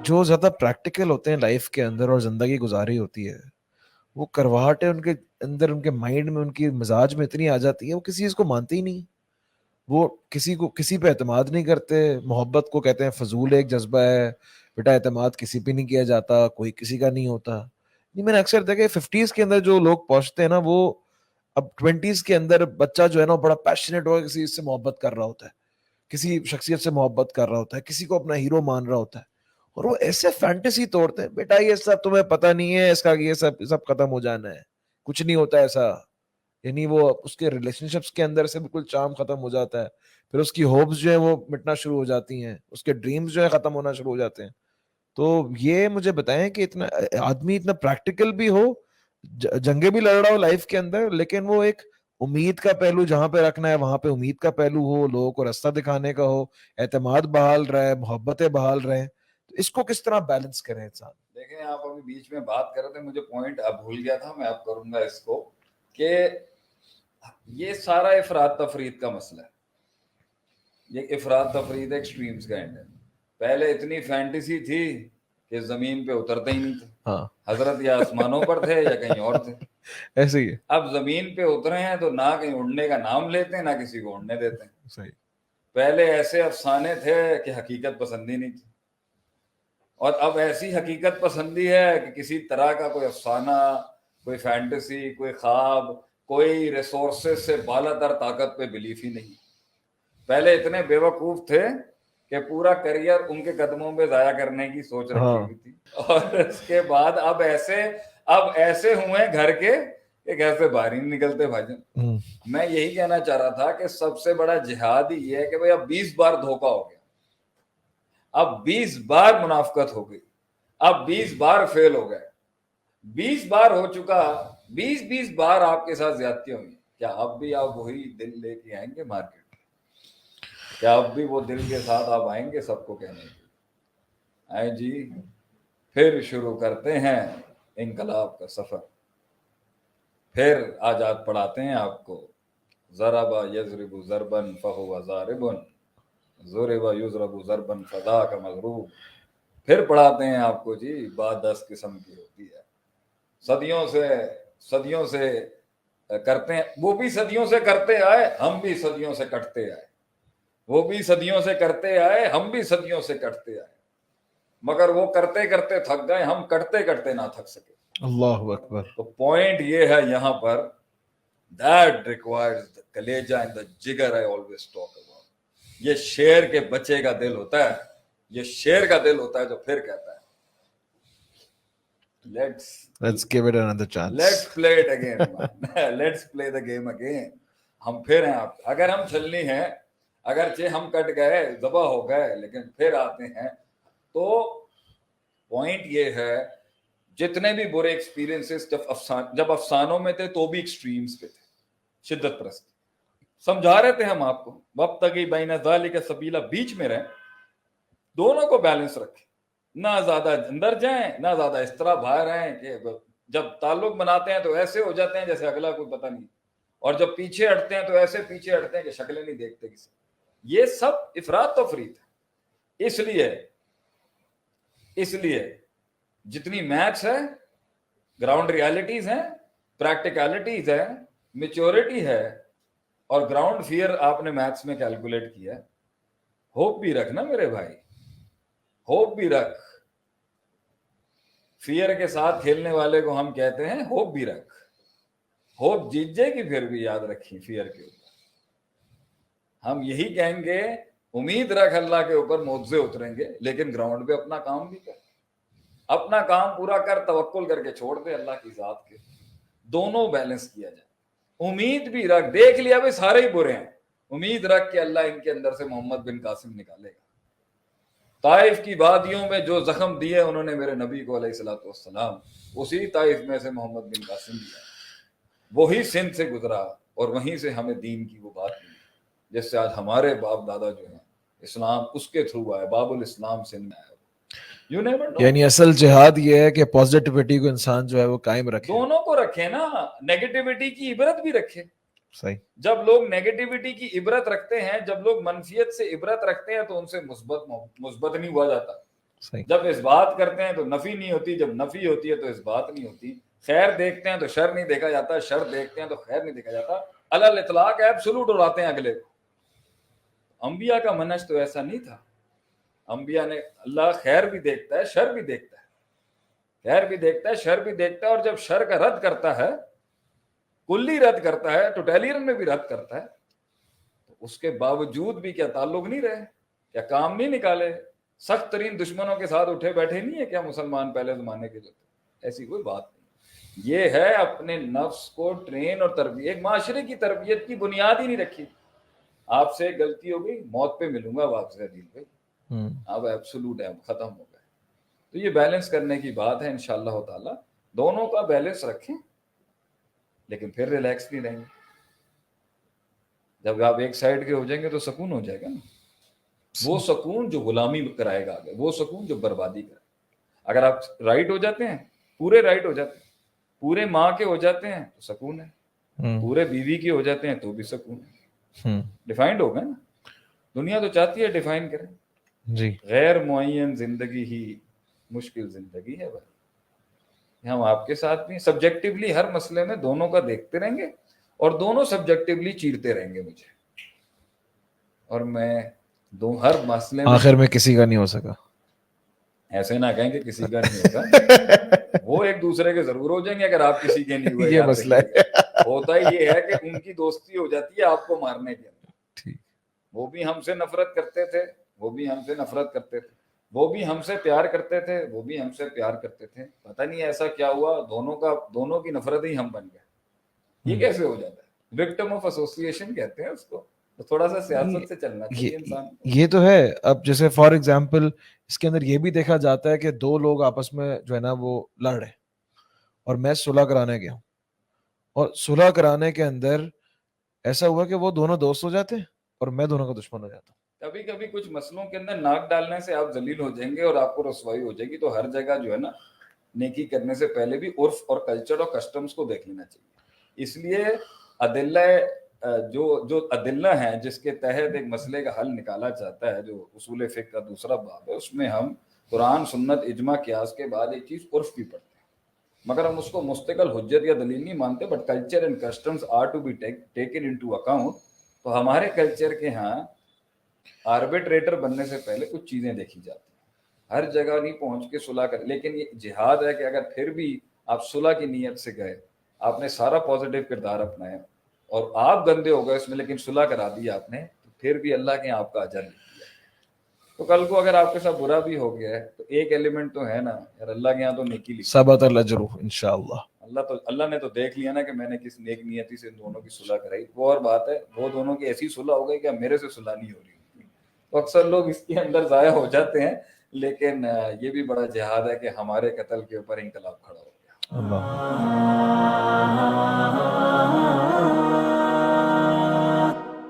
جو زیادہ پریکٹیکل ہوتے ہیں لائف کے اندر اور زندگی گزاری ہوتی ہے, وہ کرواہٹیں ان کے اندر, ان کے مائنڈ میں, ان کی مزاج میں اتنی آ جاتی ہے, وہ کسی چیز کو مانتے ہی نہیں. وہ کسی پہ اعتماد نہیں کرتے. محبت کو کہتے ہیں فضول ایک جذبہ ہے, بیٹا اعتماد کسی پہ نہیں کیا جاتا, کوئی کسی کا نہیں ہوتا. نہیں, میں نے اکثر دیکھا 50s کے اندر جو لوگ پہنچتے ہیں نا, وہ اب 20s کے اندر بچہ جو ہے نا بڑا پیشنیٹ ہو کسی سے محبت کر رہا ہوتا ہے, کسی شخصیت سے محبت کر رہا ہوتا ہے, کسی کو اپنا ہیرو مان رہا ہوتا ہے, اور وہ ایسے فینٹیسی توڑتے ہیں, بیٹا یہ سب تمہیں پتہ نہیں ہے, اس کا یہ سب ختم ہو جانا ہے, کچھ نہیں ہوتا ایسا. یعنی وہ اس کے ریلیشن شپس کے اندر سے بالکل چارم ختم ہو جاتا ہے, پھر اس کی ہوپس جو ہیں وہ مٹنا شروع ہو جاتی ہیں, اس کے ڈریمز جو ہیں ختم ہونا شروع ہو جاتے ہیں. تو یہ مجھے بتائیں کہ اتنا آدمی اتنا پریکٹیکل بھی ہو, جنگیں بھی لڑ رہا ہو لائف کے اندر, لیکن وہ ایک امید کا پہلو جہاں پہ رکھنا ہے وہاں پہ امید کا پہلو ہو, لوگوں کو راستہ دکھانے کا ہو, اعتماد بحال رہے, محبتیں بحال رہیں. تو اس کو کس طرح بیلنس کریں انسان؟ دیکھیں آپ ابھی بیچ میں بات کر رہے تھے, مجھے پوائنٹ اب بھول گیا تھا, میں اب کروں گا اس کو, کہ یہ سارا افراد تفرید کا مسئلہ ہے. یہ افراد تفرید ایکسٹریمز کا اینڈ ہے. پہلے اتنی فینٹیسی تھی کہ زمین پہ اترتے ہی نہیں تھے, حضرت یا آسمانوں پر تھے یا کہیں اور تھے. ایسے ہی اب زمین پہ اترے ہیں تو نہ کہیں اڑنے کا نام لیتے ہیں, نہ کسی کو اڑنے دیتے ہیں. صحیح. پہلے ایسے افسانے تھے کہ حقیقت پسندی نہیں تھی, اور اب ایسی حقیقت پسندی ہے کہ کسی طرح کا کوئی افسانہ, کوئی فینٹیسی, کوئی خواب, کوئی ریسورسز سے بالا تر طاقت پہ بلیف ہی نہیں. پہلے اتنے بے وقوف تھے کہ پورا کریئر ان کے قدموں پہ ضائع کرنے کی سوچ رکھی ہوئی تھی, اور اس کے بعد اب ایسے ہوئے گھر کے کہ گھر سے باہر ہی نہیں نکلتے بھائی جان. میں یہی کہنا چاہ رہا تھا کہ سب سے بڑا جہاد ہی یہ ہے کہ بھائی اب 20 بار دھوکا ہو گیا, اب 20 بار منافقت ہو گئی, اب 20 بار فیل ہو گئے, 20 بار ہو چکا, 20 بار آپ کے ساتھ زیادتی ہوئی. کیا اب بھی آپ وہی دل لے کے آئیں گے مارکیٹ؟ کیا اب بھی وہ دل کے ساتھ آپ آئیں گے سب کو کہنے کے آئے جی پھر شروع کرتے ہیں انقلاب کا سفر؟ پھر آجات پڑھاتے ہیں آپ کو, ضربا یضرب ضربا فہو ضارب, ضرب یضرب ضربا فذاک مضروب. پھر پڑھاتے ہیں آپ کو جی بات 10 قسم کی ہوتی ہے, صدیوں سے کرتے ہیں, وہ بھی صدیوں سے کرتے آئے, ہم بھی صدیوں سے کٹتے آئے, وہ بھی صدیوں سے کرتے آئے, ہم بھی صدیوں سے کٹتے آئے, مگر وہ کرتے کرتے تھک گئے, ہم کٹتے کٹتے نہ تھک سکے. اللہ اکبر. تو پوائنٹ یہ ہے یہاں پر, that requires the کلیجہ and the جگر I always talk about. یہ شیر کے بچے کا دل ہوتا ہے, یہ شیر کا دل ہوتا ہے جو پھر کہتا ہے let's give it another chance, let's play it again man. Let's play the game again. ہم پھر ہیں آپ, اگر ہم چھلنی ہیں, اگرچہ ہم کٹ گئے, ذبح ہو گئے, لیکن پھر آتے ہیں. تو پوائنٹ یہ ہے, جتنے بھی برے ایکسپیرینسز جب افسانوں میں تھے تو بھی ایکسٹریمز پہ تھے, شدت پرست. سمجھا رہے تھے ہم آپ کو, وابتغی بین ذالک سبیلا, بیچ میں رہیں, دونوں کو بیلنس رکھیں, نہ زیادہ اندر جائیں نہ زیادہ اس طرح باہر آئیں کہ جب تعلق بناتے ہیں تو ایسے ہو جاتے ہیں جیسے اگلا کوئی پتہ نہیں, اور جب پیچھے ہٹتے ہیں تو ایسے پیچھے ہٹتے ہیں کہ شکلیں نہیں دیکھتے کسی. یہ سب افراد تفرید ہے. اس لیے جتنی میتھس ہے, گراؤنڈ ریالٹیز ہیں, پریکٹیکلٹیز ہے, میچورٹی ہے, اور گراؤنڈ فیئر آپ نے میتھس میں کیلکولیٹ کیا, ہوپ بھی رکھ نا میرے بھائی, ہوپ بھی رکھ. فیئر کے ساتھ کھیلنے والے کو ہم کہتے ہیں ہوپ بھی رکھ. ہوپ جیت جائے گی, پھر بھی یاد رکھیں فیئر کے اوپر ہم یہی کہیں گے, امید رکھ اللہ کے اوپر معجزے اتریں گے, لیکن گراؤنڈ پہ اپنا کام بھی کر, اپنا کام پورا کر, توکل کر کے چھوڑ دے اللہ کی ذات کے. دونوں بیلنس کیا جائے. امید بھی رکھ, دیکھ لیا بھائی سارے ہی برے ہیں, امید رکھ کہ اللہ ان کے اندر سے محمد بن قاسم نکالے گا. طائف کی وادیوں میں جو زخم دیے انہوں نے میرے نبی کو علیہ الصلوۃ والسلام, اسی طائف میں سے محمد بن قاسم دیا, وہی سندھ سے گزرا, اور وہیں سے ہمیں دین کی وہ بات ملی جس سے آج ہمارے باپ دادا جو ہیں اسلام اس کے تھرو آئے, باب الاسلام سندھ میں آئے. یعنی اصل جہاد یہ ہے کہ پازیٹیوٹی کو انسان جو ہے وہ قائم رکھے, دونوں کو رکھے نا, نیگیٹیوٹی کی عبرت بھی رکھے. صحیح. جب لوگ نیگیٹیوٹی کی عبرت رکھتے ہیں, جب لوگ منفیت سے عبرت رکھتے ہیں, تو ان سے مثبت نہیں ہوا جاتا. صحیح. جب اس بات کرتے ہیں تو نفی نہیں ہوتی, جب نفی ہوتی ہے تو اس بات نہیں ہوتی. خیر دیکھتے ہیں تو شر نہیں دیکھا جاتا, شر دیکھتے ہیں تو خیر نہیں دیکھا جاتا. الل اطلاق ایبسولوٹ اڑاتے ہیں اگلے کو. انبیاء کا منہج تو ایسا نہیں تھا. انبیاء نے, اللہ خیر بھی دیکھتا ہے شر بھی دیکھتا ہے, خیر بھی دیکھتا ہے شر بھی دیکھتا ہے, اور جب شر کا رد کرتا ہے, کلی رد کرتا ہے, ٹوٹیلین میں بھی رد کرتا ہے, تو اس کے باوجود بھی کیا تعلق نہیں رہے, کیا کام نہیں نکالے, سخت ترین دشمنوں کے ساتھ اٹھے بیٹھے نہیں ہے کیا مسلمان پہلے زمانے کے جو تھے؟ ایسی کوئی بات نہیں. یہ ہے اپنے نفس کو ٹرین اور تربیت. ایک معاشرے کی تربیت کی بنیاد ہی نہیں رکھی. آپ سے غلطی ہو گئی, موت پہ ملوں گا آپ سے عدیل بھائی, اب ایبسولوٹ ہے, ختم ہو گئے. تو یہ بیلنس کرنے کی بات ہے انشاءاللہ تعالی. دونوں کا بیلنس رکھیں, لیکن پھر ریلیکس نہیں رہیں گے. جب آپ ایک سائڈ کے ہو جائیں گے تو سکون ہو جائے گا نا. وہ سکون جو غلامی کرائے گا آگے, وہ سکون جو بربادی کرے. اگر آپ رائٹ ہو جاتے ہیں, پورے رائٹ ہو جاتے ہیں, پورے ماں کے ہو جاتے ہیں تو سکون ہے, پورے بیوی کے ہو جاتے ہیں تو بھی سکون ہے. ڈیفائنڈ ہو گئے نا. دنیا تو چاہتی ہے ڈیفائن کریں. جی غیر معین زندگی ہی مشکل زندگی ہے بھائی. ہم آپ کے ساتھ بھی سبجیکٹیولی ہر مسئلے میں دونوں کا دیکھتے رہیں گے, اور دونوں سبجیکٹیولی چیرتے رہیں گے مجھے, اور میں ہر مسئلے میں آخر میں کسی کا نہیں ہو سکا. ایسے نہ کہیں کہ کسی کا نہیں ہوگا. وہ ایک دوسرے کے ضرور ہو جائیں گے اگر آپ کسی کے نہیں ہوئے. یہ یاد مسئلہ رکھیے ہے. ہوتا یہ ہے کہ ان کی دوستی ہو جاتی ہے آپ کو مارنے کے اندر. وہ بھی ہم سے نفرت کرتے تھے, وہ بھی ہم سے نفرت کرتے تھے, وہ بھی ہم سے پیار کرتے تھے, وہ بھی ہم سے پیار کرتے تھے. پتہ نہیں ایسا کیا ہوا, دونوں کی نفرت ہی ہم بن گئے. یہ کیسے ہو جاتا ہے؟ وکٹم آف ایسوسیشن کہتے ہیں اس کو. تو تھوڑا سا سیاست سے چلنا چاہیے انسان کو. یہ تو ہے. اب جیسے فار ایگزامپل اس کے اندر یہ بھی دیکھا جاتا ہے کہ دو لوگ آپس میں جو ہے نا وہ لڑ رہے, اور میں صلح کرانے گیا ہوں, اور صلح کرانے کے اندر ایسا ہوا کہ وہ دونوں دوست ہو جاتے ہیں اور میں دونوں کا دشمن ہو جاتا ہوں. کبھی کبھی کچھ مسئلوں کے اندر ناک ڈالنے سے آپ ذلیل ہو جائیں گے اور آپ کو رسوائی ہو جائے گی. تو ہر جگہ جو ہے نا نیکی کرنے سے پہلے بھی عرف اور کلچر اور کسٹمز کو دیکھ لینا چاہیے. اس لیے جو ادلہ ہیں جس کے تحت ایک مسئلے کا حل نکالا جاتا ہے, جو اصول فقہ کا دوسرا باب ہے, اس میں ہم قرآن سنت اجماع قیاس کے بعد ایک چیز عرف بھی پڑھتے ہیں, مگر ہم اس کو مستقل حجت یا دلیل نہیں مانتے. But culture and customs are to be taken into account. تو ہمارے کلچر کے ہاں آربیٹریٹر بننے سے پہلے کچھ چیزیں دیکھی جاتی ہیں. ہر جگہ نہیں پہنچ کے صلح کر, لیکن یہ جہاد ہے کہ اگر پھر بھی آپ صلح کی نیت سے گئے, آپ نے سارا پازیٹیو کردار اپنایا اور آپ گندے ہو گئے اس میں, لیکن صلح کرا دی آپ نے, تو پھر بھی اللہ کے آپ کا اجر لکھ دیا. تو کل کو اگر آپ کے ساتھ برا بھی ہو گیا ہے تو ایک ایلیمنٹ تو ہے نا یار, اللہ کے یہاں تو نیکی لکھی, ثبت الاجر انشاءاللہ. اللہ نے تو دیکھ لیا نا کہ میں نے کس نیک نیتی سے دونوں کی صلح کرائی. وہ اور بات ہے, وہ دونوں کی ایسی صلح ہو گئی کہ میرے سے صلح نہیں ہو رہی. تو اکثر لوگ اس کے اندر ضائع ہو جاتے ہیں, لیکن یہ بھی بڑا جہاد ہے کہ ہمارے قتل کے اوپر انقلاب کھڑا ہو گیا. اللہ